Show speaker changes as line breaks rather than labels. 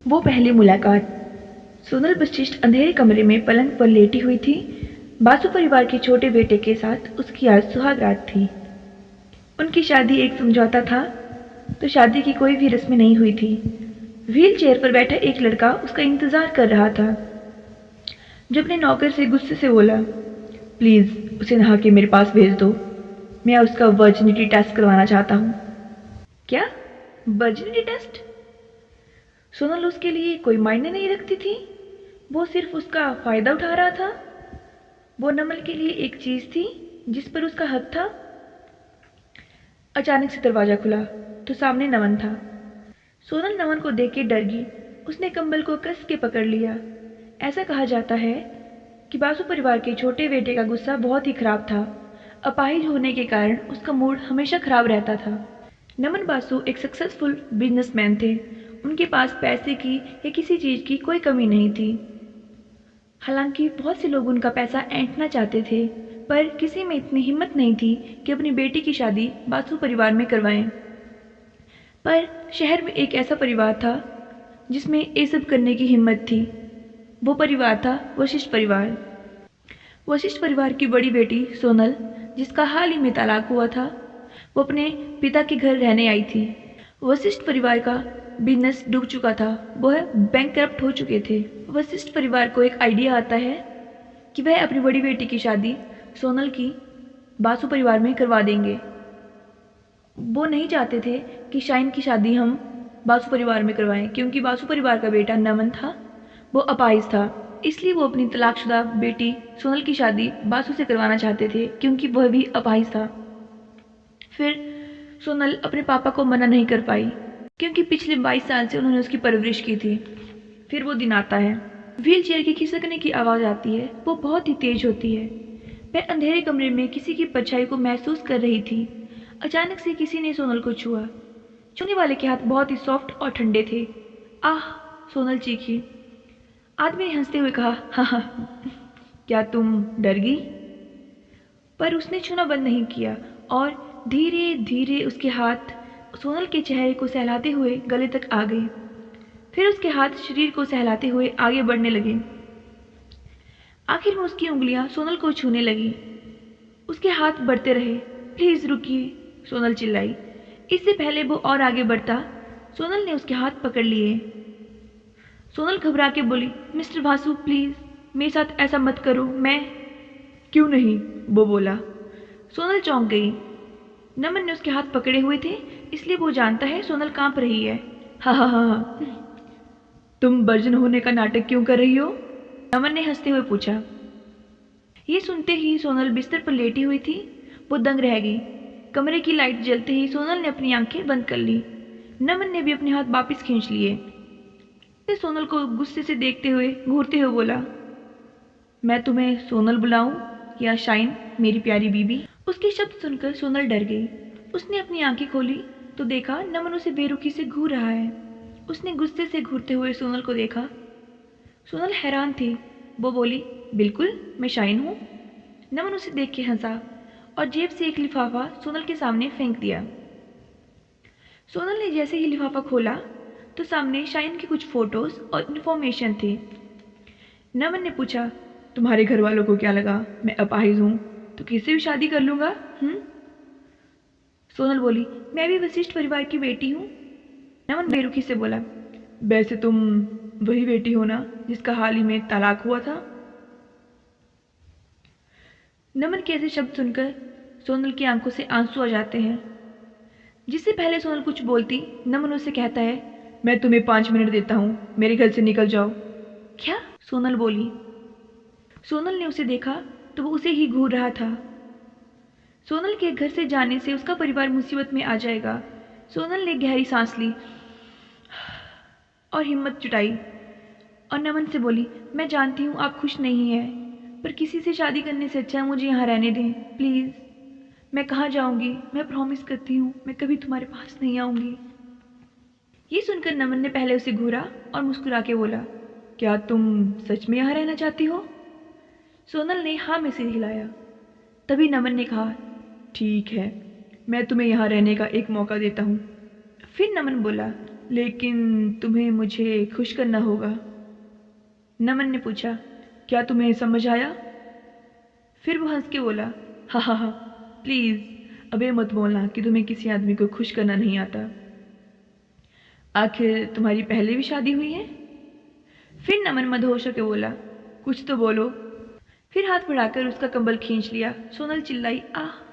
वो पहली मुलाकात। सोनल वशिष्ठ अंधेरे कमरे में पलंग पर लेटी हुई थी। बासु परिवार के छोटे बेटे के साथ उसकी आज सुहाग रात थी। उनकी शादी एक समझौता था, तो शादी की कोई भी रस्में नहीं हुई थी। व्हील चेयर पर बैठा एक लड़का उसका इंतजार कर रहा था। जब अपने नौकर से गुस्से से बोला, प्लीज उसे नहा के मेरे पास भेज दो, मैं उसका वर्जिनिटी टेस्ट करवाना चाहता हूँ। क्या वर्जिनिटी टेस्ट? सोनल उसके लिए कोई मायने नहीं रखती थी, वो सिर्फ उसका फायदा उठा रहा था। वो नमल के लिए एक चीज थी जिस पर उसका हक था। अचानक से दरवाजा खुला तो सामने नमन था। सोनल नमन को देख के डर गई। उसने कंबल को कस के पकड़ लिया। ऐसा कहा जाता है कि बासु परिवार के छोटे बेटे का गुस्सा बहुत ही खराब था। अपाहिज होने के कारण उसका मूड हमेशा खराब रहता था। नमन बासु एक सक्सेसफुल बिजनेसमैन थे। उनके पास पैसे की या किसी चीज की कोई कमी नहीं थी। हालांकि बहुत से लोग उनका पैसा ऐंठना चाहते थे, पर किसी में इतनी हिम्मत नहीं थी कि अपनी बेटी की शादी बासु परिवार में करवाएं। पर शहर में एक ऐसा परिवार था जिसमें ये सब करने की हिम्मत थी। वो परिवार था वशिष्ठ परिवार। वशिष्ठ परिवार की बड़ी बेटी सोनल, जिसका हाल ही में तलाक हुआ था, वो अपने पिता के घर रहने आई थी। वशिष्ठ परिवार का बिजनेस डूब चुका था, वह बैंकक्रप्ट हो चुके थे। वशिष्ठ परिवार को एक आइडिया आता है कि वह अपनी बड़ी बेटी की शादी सोनल की बासु परिवार में करवा देंगे। वो नहीं चाहते थे कि शाइन की शादी हम बासु परिवार में करवाएं, क्योंकि बासु परिवार का बेटा नमन था, वो अपाहिज था। इसलिए वो अपनी तलाकशुदा बेटी सोनल की शादी बासु से करवाना चाहते थे, क्योंकि वह भी अपाहिज था। फिर सोनल अपने पापा को मना नहीं कर पाई, क्योंकि पिछले 22 साल से उन्होंने उसकी परवरिश की थी। फिर वो दिन आता है, व्हील चेयर की खिसकने की आवाज़ आती है। वो बहुत ही तेज होती है। वह अंधेरे कमरे में किसी की परछाई को महसूस कर रही थी। अचानक से किसी ने सोनल को छुआ। छूने वाले के हाथ बहुत ही सॉफ्ट और ठंडे थे। आह! सोनल चीखी। आदमी ने हंसते हुए कहा, हाँ, क्या तुम डर गई? पर उसने छूना बंद नहीं किया और धीरे धीरे उसके हाथ सोनल के चेहरे को सहलाते हुए गले तक आ गए। फिर उसके हाथ शरीर को सहलाते हुए आगे बढ़ने लगे। आखिर में उसकी उंगलियां सोनल को छूने लगी। उसके हाथ बढ़ते रहे। प्लीज रुकिए, सोनल चिल्लाई। इससे पहले वो और आगे बढ़ता, सोनल ने उसके हाथ पकड़ लिए। सोनल घबरा के बोली, मिस्टर बासु प्लीज मेरे साथ ऐसा मत करो। मैं क्यों नहीं, वो बोला। सोनल चौंक गई। नमन ने उसके हाथ पकड़े हुए थे, इसलिए वो जानता है सोनल कांप रही है। हा हा हा, तुम वर्जिन होने का नाटक क्यों कर रही हो? नमन ने हंसते हुए पूछा। ये सुनते ही सोनल बिस्तर पर लेटी हुई थी। वो दंग रह गई। कमरे की लाइट जलते ही सोनल ने अपनी आंखें बंद कर ली। नमन ने भी अपने हाथ वापिस खींच लिए। फिर सोनल को गुस्से से देखते हुए घूरते हुए बोला, मैं तुम्हें सोनल बुलाऊं या शाइन, मेरी प्यारी बीबी? उसके शब्द सुनकर सोनल डर गई। उसने अपनी आंखें खोली तो देखा नमन उसे बेरुखी से घूर रहा है। उसने गुस्से से घूरते हुए सोनल को देखा। सोनल हैरान थी। वो बोली, बिल्कुल, मैं शाइन हूँ। नमन उसे देख के हंसा और जेब से एक लिफाफा सोनल के सामने फेंक दिया। सोनल ने जैसे ही लिफाफा खोला तो सामने शाइन की कुछ फोटोज और इन्फॉर्मेशन थी। नमन ने पूछा, तुम्हारे घर वालों को क्या लगा मैं अपाहिज हूँ तो किससे भी शादी कर लूँगा? सोनल बोली, मैं भी वशिष्ठ परिवार की बेटी हूँ। नमन बेरुखी से बोला, वैसे तुम वही बेटी हो ना जिसका हाल ही में तलाक हुआ था? नमन के ऐसे शब्द सुनकर सोनल की आंखों से आंसू आ जाते हैं। जिससे पहले सोनल कुछ बोलती, नमन उससे कहता है, मैं तुम्हें 5 मिनट देता हूँ, मेरे घर से निकल जाओ। क्या? सोनल बोली। सोनल ने उसे देखा तो वो उसे ही घूर रहा था। सोनल के घर से जाने से उसका परिवार मुसीबत में आ जाएगा। सोनल ने गहरी सांस ली और हिम्मत जुटाई और नमन से बोली, मैं जानती हूँ आप खुश नहीं हैं, पर किसी से शादी करने से अच्छा मुझे यहाँ रहने दें प्लीज़। मैं कहाँ जाऊँगी? मैं प्रॉमिस करती हूँ मैं कभी तुम्हारे पास नहीं आऊँगी। ये सुनकर नमन ने पहले उसे घूरा और मुस्कुरा के बोला, क्या तुम सच में यहाँ रहना चाहती हो? सोनल ने हाँ में सिर हिलाया। तभी नमन ने कहा, ठीक है, मैं तुम्हें यहाँ रहने का एक मौका देता हूँ। फिर नमन बोला, लेकिन तुम्हें मुझे खुश करना होगा। नमन ने पूछा, क्या तुम्हें समझ आया? फिर वो हंस के बोला, हा, प्लीज़ अब ये मत बोलना कि तुम्हें किसी आदमी को खुश करना नहीं आता। आखिर तुम्हारी पहले भी शादी हुई है? फिर नमन मदहोश होकर बोला, कुछ तो बोलो। फिर हाथ बढ़ाकर उसका कंबल खींच लिया। सोनल चिल्लाई, आह।